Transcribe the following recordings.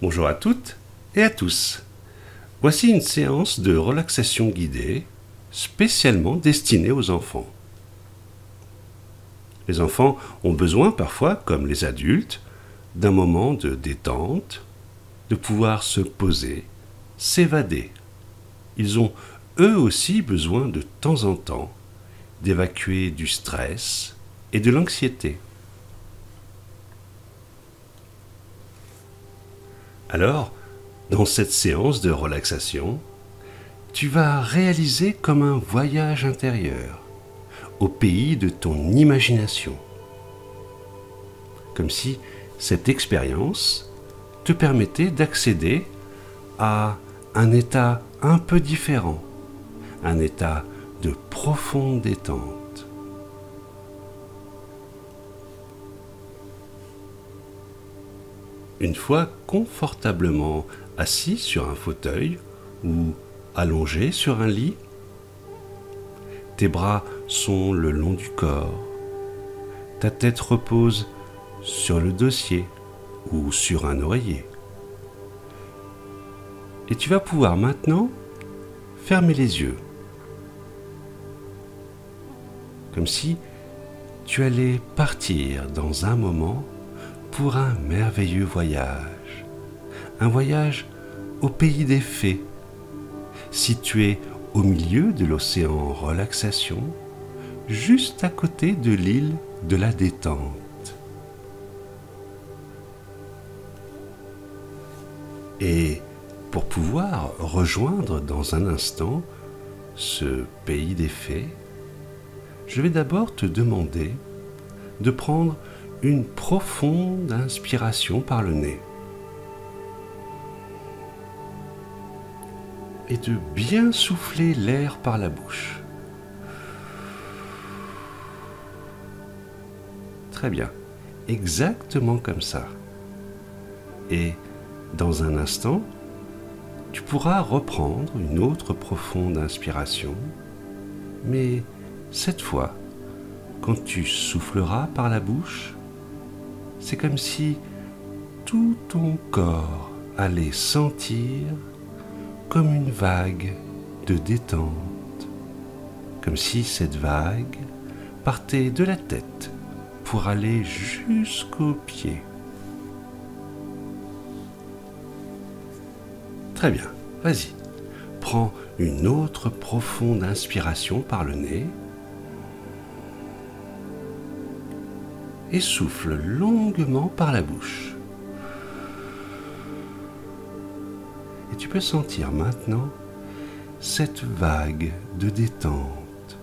Bonjour à toutes et à tous. Voici une séance de relaxation guidée spécialement destinée aux enfants. Les enfants ont besoin parfois, comme les adultes, d'un moment de détente, de pouvoir se poser, s'évader. Ils ont eux aussi besoin de temps en temps d'évacuer du stress et de l'anxiété. Alors, dans cette séance de relaxation, tu vas réaliser comme un voyage intérieur au pays de ton imagination. Comme si cette expérience te permettait d'accéder à un état un peu différent, un état de profonde détente. Une fois confortablement assis sur un fauteuil ou allongé sur un lit, tes bras sont le long du corps, ta tête repose sur le dossier ou sur un oreiller. Et tu vas pouvoir maintenant fermer les yeux, comme si tu allais partir dans un moment pour un merveilleux voyage, un voyage au pays des fées, situé au milieu de l'océan relaxation, juste à côté de l'île de la détente. Et pour pouvoir rejoindre dans un instant ce pays des fées, je vais d'abord te demander de prendre une profonde inspiration par le nez et de bien souffler l'air par la bouche. Très bien, exactement comme ça. Et dans un instant, tu pourras reprendre une autre profonde inspiration, mais cette fois, quand tu souffleras par la bouche, c'est comme si tout ton corps allait sentir comme une vague de détente, comme si cette vague partait de la tête pour aller jusqu'aux pieds. Très bien, vas-y, prends une autre profonde inspiration par le nez et souffle longuement par la bouche. Et tu peux sentir maintenant cette vague de détente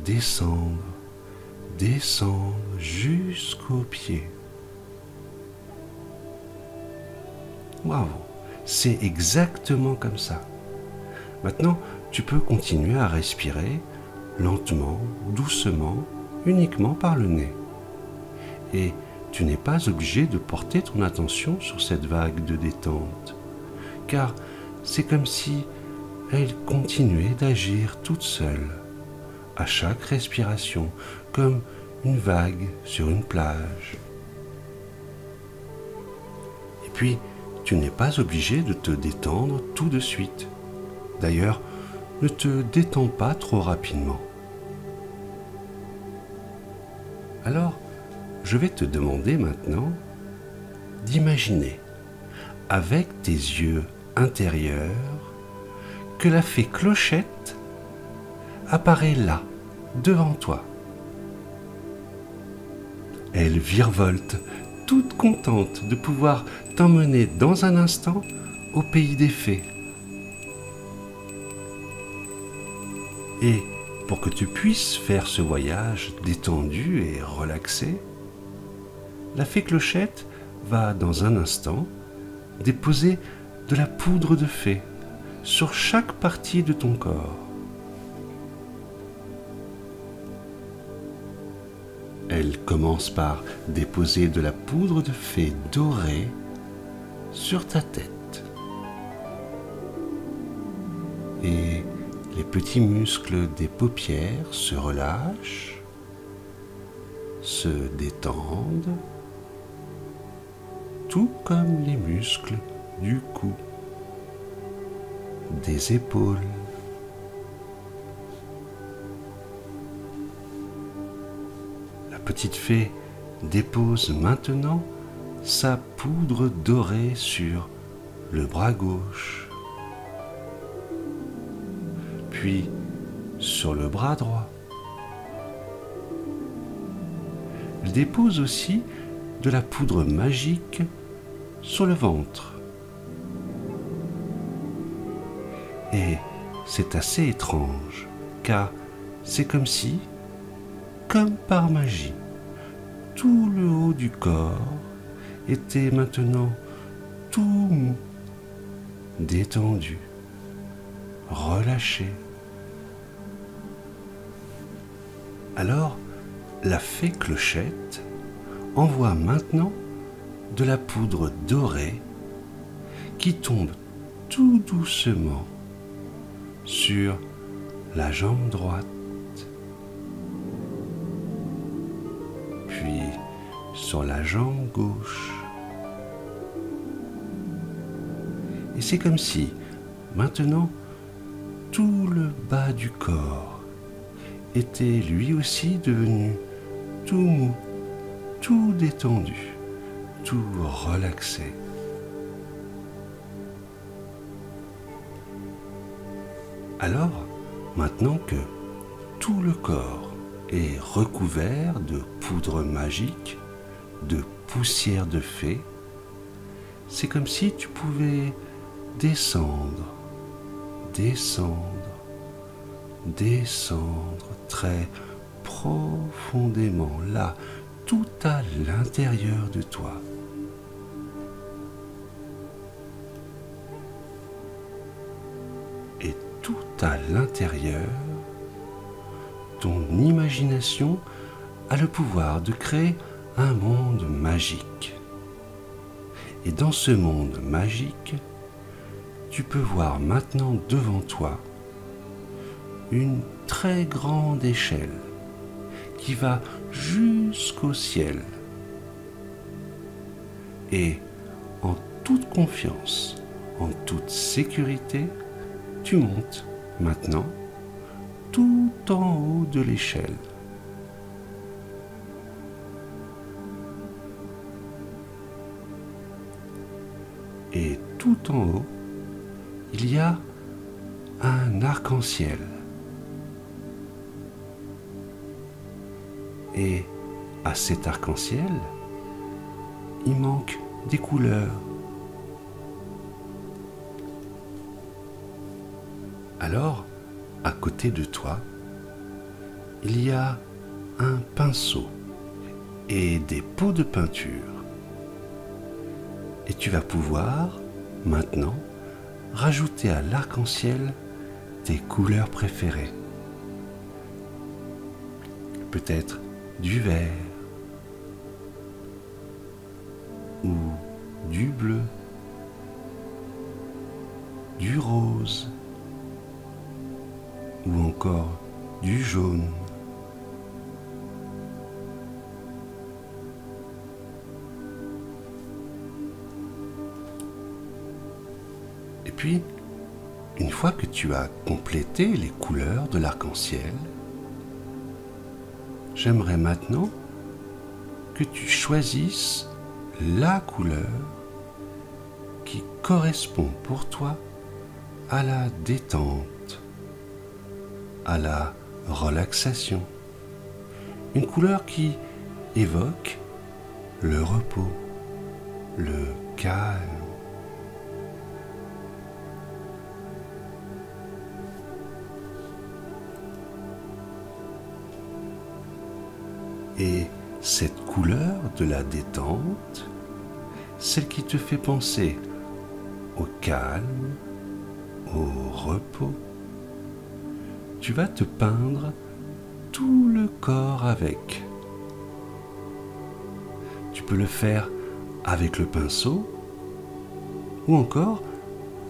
descendre jusqu'aux pieds. Bravo, c'est exactement comme ça. Maintenant, tu peux continuer à respirer lentement, doucement, uniquement par le nez. Et tu n'es pas obligé de porter ton attention sur cette vague de détente, car c'est comme si elle continuait d'agir toute seule, à chaque respiration, comme une vague sur une plage. Et puis, tu n'es pas obligé de te détendre tout de suite. D'ailleurs, ne te détends pas trop rapidement. Alors, je vais te demander maintenant d'imaginer, avec tes yeux intérieurs, que la fée Clochette apparaît là, devant toi. Elle virevolte, toute contente de pouvoir t'emmener dans un instant au pays des fées. Et pour que tu puisses faire ce voyage détendu et relaxé, la fée Clochette va dans un instant déposer de la poudre de fée sur chaque partie de ton corps. Elle commence par déposer de la poudre de fée dorée sur ta tête. Et les petits muscles des paupières se relâchent, se détendent, tout comme les muscles du cou, des épaules. La petite fée dépose maintenant sa poudre dorée sur le bras gauche, puis sur le bras droit. Elle dépose aussi de la poudre magique sur le ventre. Et c'est assez étrange, car c'est comme si, comme par magie, tout le haut du corps était maintenant tout mou, détendu, relâché. Alors, la fée Clochette envoie maintenant de la poudre dorée qui tombe tout doucement sur la jambe droite, puis sur la jambe gauche. Et c'est comme si, maintenant, tout le bas du corps était lui aussi devenu tout mou, tout détendu, tout relaxé. Alors, maintenant que tout le corps est recouvert de poudre magique, de poussière de fée, c'est comme si tu pouvais descendre, descendre, descendre très profondément, là, tout à l'intérieur de toi. Et tout à l'intérieur, ton imagination a le pouvoir de créer un monde magique. Et dans ce monde magique, tu peux voir maintenant devant toi une très grande échelle qui va jusqu'au ciel. Et en toute confiance, en toute sécurité, tu montes maintenant tout en haut de l'échelle. Et tout en haut, il y a un arc-en-ciel. Et à cet arc-en-ciel, il manque des couleurs. Alors, à côté de toi, il y a un pinceau et des pots de peinture. Et tu vas pouvoir, maintenant, rajouter à l'arc-en-ciel tes couleurs préférées. Peut-être du vert ou du bleu, du rose ou encore du jaune. Et puis, une fois que tu as complété les couleurs de l'arc-en-ciel, j'aimerais maintenant que tu choisisses la couleur qui correspond pour toi à la détente, à la relaxation. Une couleur qui évoque le repos, le calme. Et cette couleur de la détente, celle qui te fait penser au calme, au repos, tu vas te peindre tout le corps avec. Tu peux le faire avec le pinceau ou encore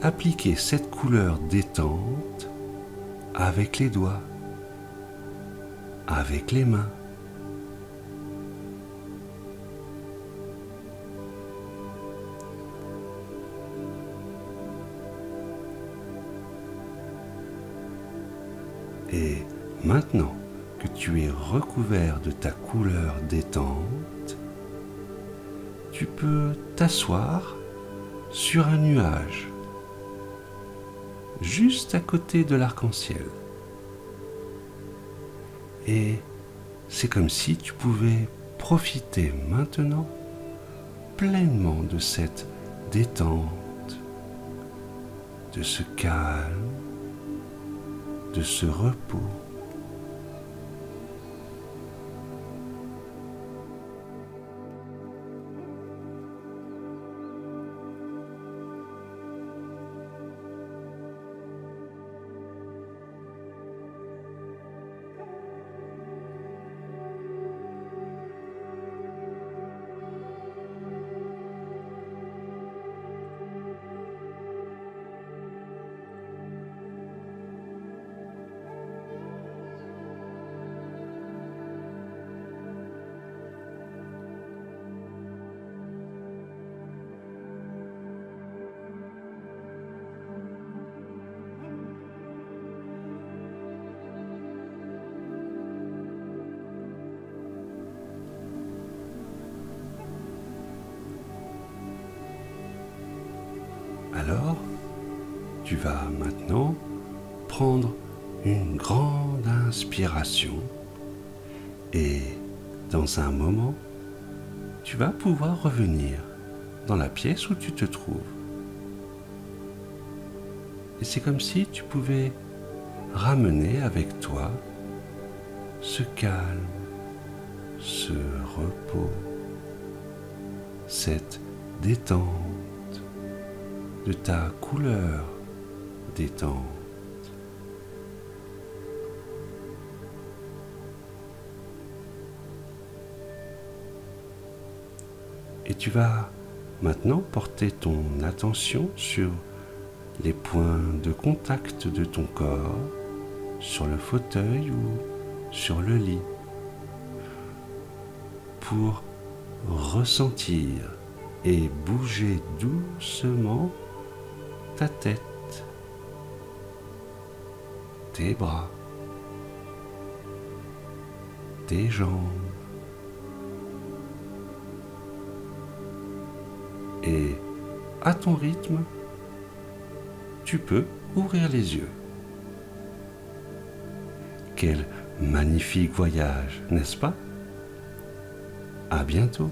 appliquer cette couleur détente avec les doigts, avec les mains. Et maintenant que tu es recouvert de ta couleur détente, tu peux t'asseoir sur un nuage, juste à côté de l'arc-en-ciel. Et c'est comme si tu pouvais profiter maintenant pleinement de cette détente, de ce calme, de ce repos. Alors, tu vas maintenant prendre une grande inspiration et dans un moment, tu vas pouvoir revenir dans la pièce où tu te trouves. Et c'est comme si tu pouvais ramener avec toi ce calme, ce repos, cette détente de ta couleur détente. Et tu vas maintenant porter ton attention sur les points de contact de ton corps, sur le fauteuil ou sur le lit, pour ressentir et bouger doucement ta tête, tes bras, tes jambes. Et à ton rythme, tu peux ouvrir les yeux. Quel magnifique voyage, n'est-ce pas? À bientôt.